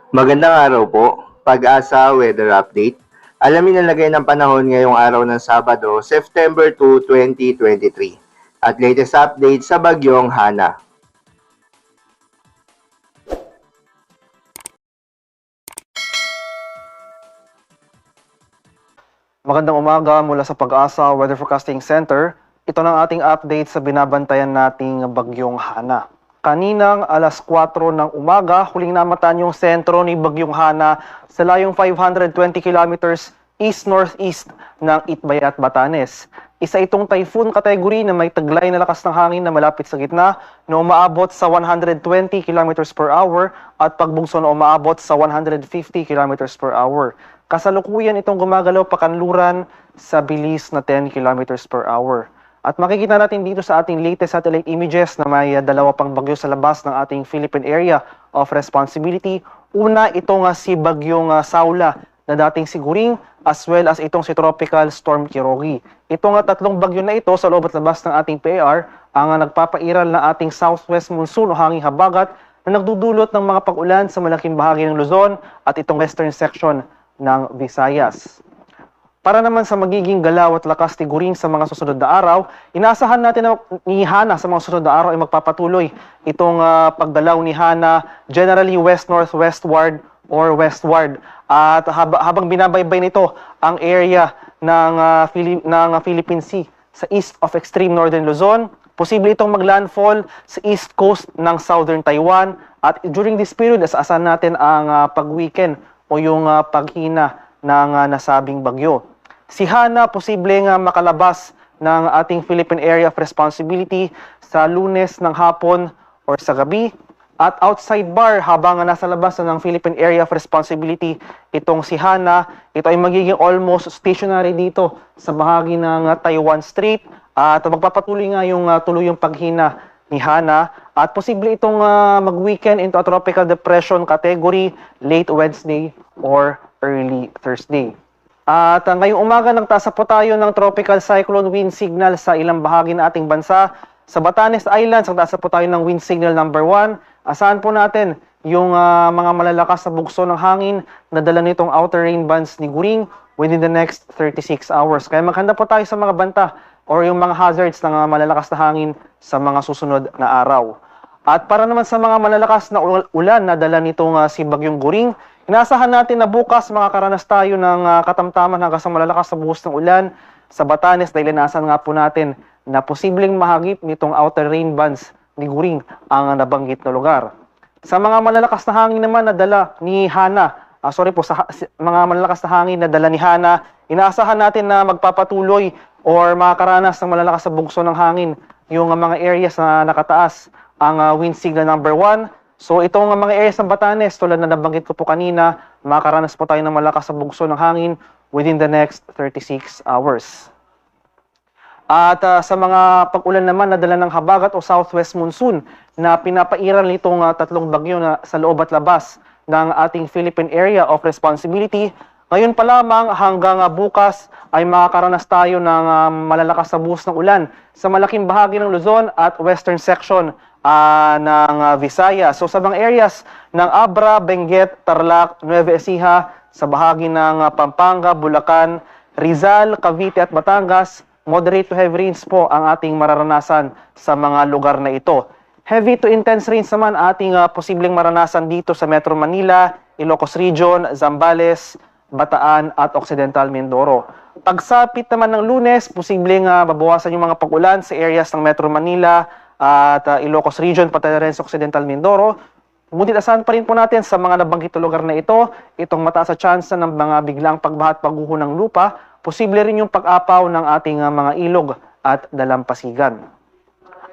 Magandang araw po, Pag-asa Weather Update. Alamin ang lagay ng panahon ngayong araw ng Sabado, September 2, 2023 at latest update sa bagyong Hana. Magandang umaga mula sa Pag-asa Weather Forecasting Center. Ito ng ating update sa binabantayan nating bagyong Hana. Kaninang alas 4 ng umaga, huling namataan yung sentro ni bagyong Hana sa layong 520 kilometers east-northeast ng Itbayat, Batanes. Isa itong typhoon category na may taglay na lakas ng hangin na malapit sa gitna na umaabot sa 120 kilometers per hour at pagbugso na umaabot sa 150 kilometers per hour. Kasalukuyan itong gumagalaw pakanluran sa bilis na 10 kilometers per hour. At makikita natin dito sa ating latest satellite images na may dalawa pang bagyo sa labas ng ating Philippine Area of Responsibility. Una, itong si bagyong Saula na dating siguring as well as itong si Tropical Storm Kirogi. Itong tatlong bagyo na ito sa loob at labas ng ating PAR ang nagpapairal na ating southwest monsoon o hanging habagat na nagdudulot ng mga pag-ulan sa malaking bahagi ng Luzon at itong western section ng Visayas. Para naman sa magiging galaw at lakas ni Guring sa mga susunod na araw, inaasahan natin na ni Hana sa mga susunod na araw ay magpapatuloy itong pagdalaw ni Hana generally west-northwestward or westward. At habang binabaybay nito ang area ng Philippine Sea sa east of extreme northern Luzon, posible itong maglandfall sa east coast ng southern Taiwan at during this period, asahan natin ang pag-weekend o yung paghina ng nasabing bagyo. Si Hana posibleng makalabas ng ating Philippine Area of Responsibility sa Lunes ng hapon or sa gabi. At outside bar, habang nasa labas ng Philippine Area of Responsibility, itong si Hana, ito ay magiging almost stationary dito sa bahagi ng Taiwan Strait. At magpapatuloy nga yung tuluyang paghina ni Hana. At posible itong mag-weekend into a tropical depression category late Wednesday or early Thursday. At ngayong umaga nagtasa po tayo ng tropical cyclone wind signal sa ilang bahagi ng ating bansa. Sa Batanes Islands, nagtasa po tayo ng wind signal number 1. Asahan po natin yung mga malalakas na bugso ng hangin na dala nitong outer rain bands ni Guring within the next 36 hours. Kaya maghanda po tayo sa mga banta or yung mga hazards ng malalakas na hangin sa mga susunod na araw. At para naman sa mga malalakas na ulan na dala nitong si Bagyong Guring, inaasahan natin na bukas makakaranas tayo ng katamtaman hanggang sa malalakas na buhos ng ulan sa Batanes dahil inaasahan nga po natin na posibleng mahagip nitong outer rain bands ni Guring ang nabanggit na lugar. Sa mga malalakas na hangin naman na dala ni Hana, sa mga malalakas na hangin na dala ni Hana, inaasahan natin na magpapatuloy or makakaranas ng malalakas na bugso ng hangin yung mga areas na nakataas ang wind signal number 1. So itong mga areas ng Batanes, tulad na nabanggit ko po kanina, makakaranas po tayo ng malakas na bugso ng hangin within the next 36 hours. At sa mga pag-ulan naman na dala ng habagat o southwest monsoon na pinapairal nitong tatlong bagyo na sa loob at labas ng ating Philippine Area of Responsibility, ngayon pa lamang hanggang bukas ay makakaranas tayo ng malalakas na buhos ng ulan sa malaking bahagi ng Luzon at western section ng Visayas. So sa mga areas ng Abra, Benguet, Tarlac, Nueva Ecija, sa bahagi ng Pampanga, Bulacan, Rizal, Cavite at Batangas, moderate to heavy rains po ang ating mararanasan sa mga lugar na ito. Heavy to intense rains naman ating posibleng maranasan dito sa Metro Manila, Ilocos Region, Zambales, Bataan at Occidental Mindoro. Pagsapit naman ng Lunes, posibleng babawasan yung mga pag-ulan sa areas ng Metro Manila at Ilocos Region, pati rin sa Occidental Mindoro. Ngunit asahan pa rin po natin sa mga nabanggit na lugar na ito, itong mataas sa tsansa ng mga biglang pagbaha at pagguho ng lupa, posible rin yung pag-apaw ng ating mga ilog at dalampasigan.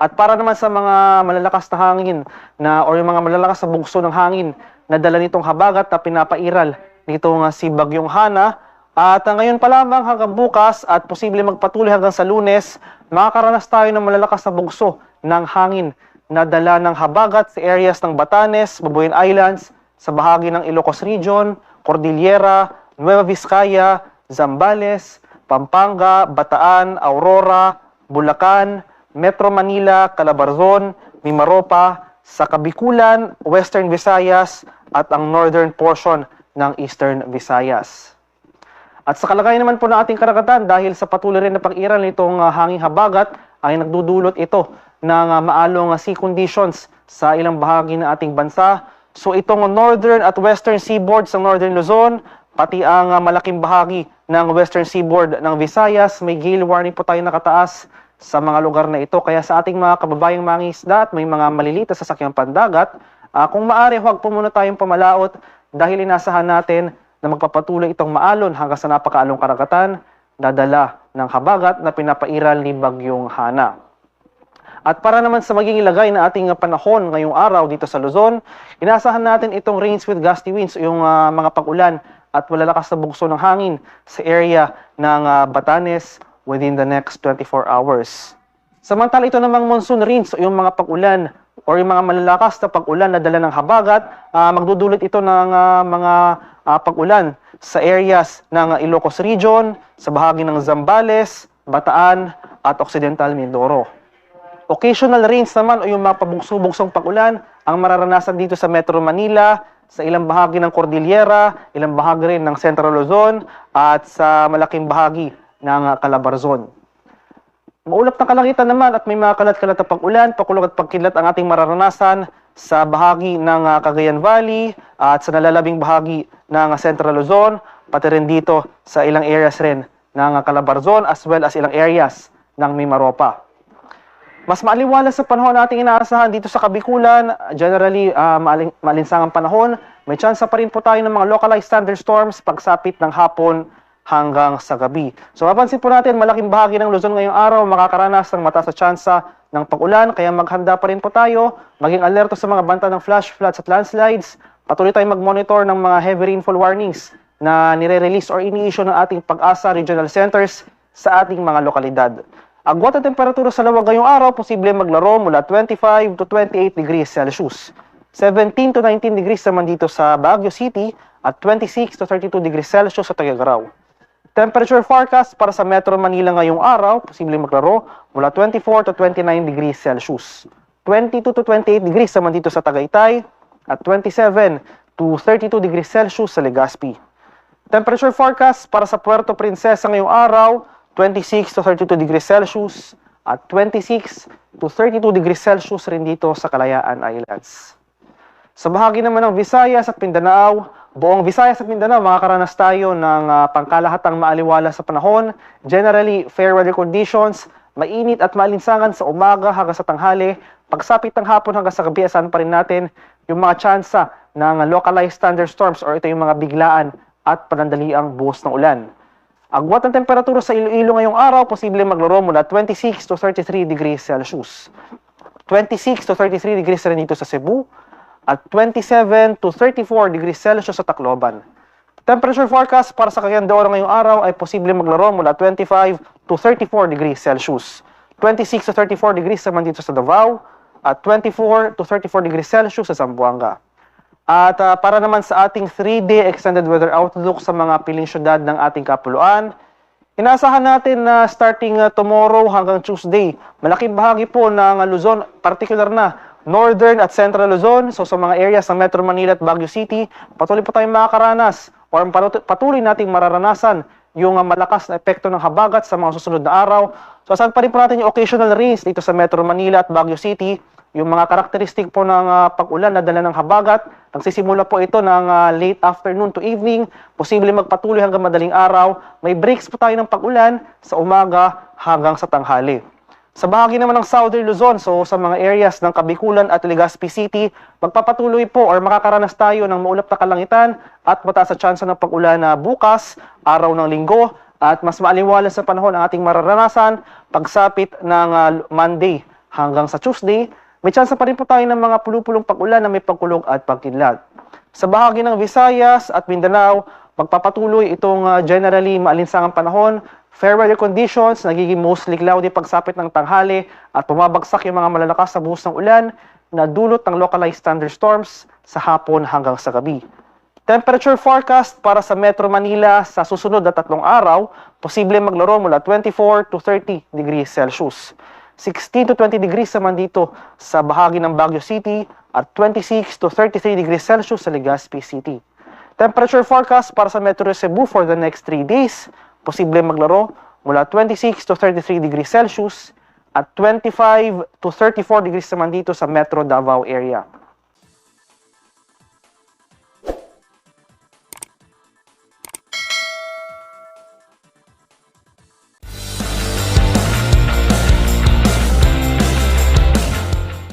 At para naman sa mga malalakas na hangin or yung mga malalakas na bugso ng hangin na dala nitong habagat na pinapairal nitong si Bagyong Hana, at ngayon pa lamang hanggang bukas at posible magpatuloy hanggang sa Lunes, makakaranas tayo ng malalakas na bugso ng hangin na dala ng habagat sa areas ng Batanes, Babuyan Islands, sa bahagi ng Ilocos Region, Cordillera, Nueva Vizcaya, Zambales, Pampanga, Bataan, Aurora, Bulacan, Metro Manila, Calabarzon, Mimaropa, sa Kabikulan, Western Visayas at ang northern portion ng Eastern Visayas. At sa kalagayan naman po ng ating karagatan, dahil sa patuloy rin na pag-iral nitong hanging habagat, ay nagdudulot ito ng maalong sea conditions sa ilang bahagi ng ating bansa. So itong northern at western seaboard sa northern Luzon, pati ang malaking bahagi ng western seaboard ng Visayas, may gale warning po tayo nakataas sa mga lugar na ito. Kaya sa ating mga kababayang mangingisda at may mga maliliit na sasakyang pandagat, kung maaari, huwag po muna tayong pamalaot dahil inasahan natin na magpapatuloy itong maalon hanggang sa napakaalong karagatan na dala ng habagat na pinapairal ni Bagyong Hana. At para naman sa magiging lagay na ating panahon ngayong araw dito sa Luzon, inasahan natin itong rains with gusty winds, yung mga pag-ulan at malalakas na bugso ng hangin sa area ng Batanes within the next 24 hours. Samantala ito namang monsoon rains, yung mga pag-ulan or yung mga malalakas na pag-ulan na dala ng habagat, magdudulot ito ng mga pag-ulan sa areas ng Ilocos Region, sa bahagi ng Zambales, Bataan at Occidental Mindoro. Occasional rains naman o yung mga pabugso-bugsong pag-ulan ang mararanasan dito sa Metro Manila, sa ilang bahagi ng Cordillera, ilang bahagi rin ng Central Luzon at sa malaking bahagi ng Calabarzon. Maulap na kalangitan naman at may mga kalat-kalat na pag-ulan, pakulog at pagkilat ang ating mararanasan sa bahagi ng Cagayan Valley at sa nalalabing bahagi ng Central Luzon, pati rin dito sa ilang areas rin ng Calabarzon as well as ilang areas ng Mimaropa. Mas maaliwalas sa panahon nating inaasahan dito sa Kabikulan, generally maalinsangang panahon, may tsansa pa rin po tayo ng mga localized thunderstorms pagsapit ng hapon hanggang sa gabi. So mapansin po natin, malaking bahagi ng Luzon ngayong araw makakaranas ng mataas na tsansa ng pag-ulan, kaya maghanda pa rin po tayo, maging alerto sa mga banta ng flash floods at landslides. Patuloy tayong mag-monitor ng mga heavy rainfall warnings na nire-release or ini-issue ng ating Pag-asa Regional Centers sa ating mga lokalidad. Agwat at temperatura sa lawag ngayong araw, posible maglaro mula 25 to 28 degrees Celsius. 17 to 19 degrees naman dito sa Baguio City at 26 to 32 degrees Celsius sa Tuguegarao. Temperature forecast para sa Metro Manila ngayong araw, posibleng maglaro mula 24 to 29 degrees Celsius. 22 to 28 degrees naman dito sa Tagaytay at 27 to 32 degrees Celsius sa Legazpi. Temperature forecast para sa Puerto Princesa ngayong araw, 26 to 32 degrees Celsius at 26 to 32 degrees Celsius rin dito sa Kalayaan Islands. Sa bahagi naman ng Visayas at Mindanao, buong Visayas at Mindanao, makakaranas tayo ng pangkalahatang maaliwala sa panahon. Generally, fair weather conditions, mainit at maalinsangan sa umaga hanggang sa tanghali. Pagsapit ng hapon hanggang sa gabi, asahan pa rin natin yung mga tsansa ng localized thunderstorms or ito yung mga biglaan at panandaliang buhos ng ulan. Agwat ng temperatura sa Iloilo ngayong araw, posible maglaro mula 26 to 33 degrees Celsius. 26 to 33 degrees rin dito sa Cebu at 27 to 34 degrees Celsius sa Tacloban. Temperature forecast para sa Cagayan de Oro ngayong araw ay posible maglaro mula 25 to 34 degrees Celsius. 26 to 34 degrees naman dito sa Davao at 24 to 34 degrees Celsius sa Zamboanga. At para naman sa ating 3-day extended weather outlook sa mga piling syudad ng ating kapuluan, inaasahan natin na starting tomorrow hanggang Tuesday, malaking bahagi po ng Luzon, particular na Northern at Central Luzon, so sa mga areas ng Metro Manila at Baguio City, patuloy po tayong makakaranas or patuloy nating mararanasan yung malakas na epekto ng habagat sa mga susunod na araw. So asahan pa rin po natin yung occasional rains dito sa Metro Manila at Baguio City, yung mga karakteristik po ng pag-ulan na dala ng habagat. Nagsisimula po ito ng late afternoon to evening, posible magpatuloy hanggang madaling araw. May breaks po tayo ng pag-ulan sa umaga hanggang sa tanghali. Sa bahagi naman ng Southern Luzon, so sa mga areas ng Kabikulan at Legazpi City, magpapatuloy po or makakaranas tayo ng maulap na kalangitan at mataas sa tsansa ng pag-ulan na bukas, araw ng linggo, at mas maaliwalas sa panahon ang ating mararanasan pagsapit ng Monday hanggang sa Tuesday. May tsansa pa rin po tayo ng mga pulupulong pag-ulan na may pagkulog at pagkidlat. Sa bahagi ng Visayas at Mindanao, magpapatuloy itong generally maalinsangang panahon. Fair weather conditions, nagiging mostly cloudy pagsapit ng tanghali at bumabagsak yung mga malalakas na buhos ng ulan na dulot ng localized thunderstorms sa hapon hanggang sa gabi. Temperature forecast para sa Metro Manila sa susunod na 3 araw, posible maglaro mula 24 to 30 degrees Celsius. 16 to 20 degrees naman dito sa bahagi ng Baguio City at 26 to 33 degrees Celsius sa Legazpi City. Temperature forecast para sa Metro Cebu for the next 3 days, posible maglaro mula 26 to 33 degrees Celsius at 25 to 34 degrees naman dito sa Metro Davao area.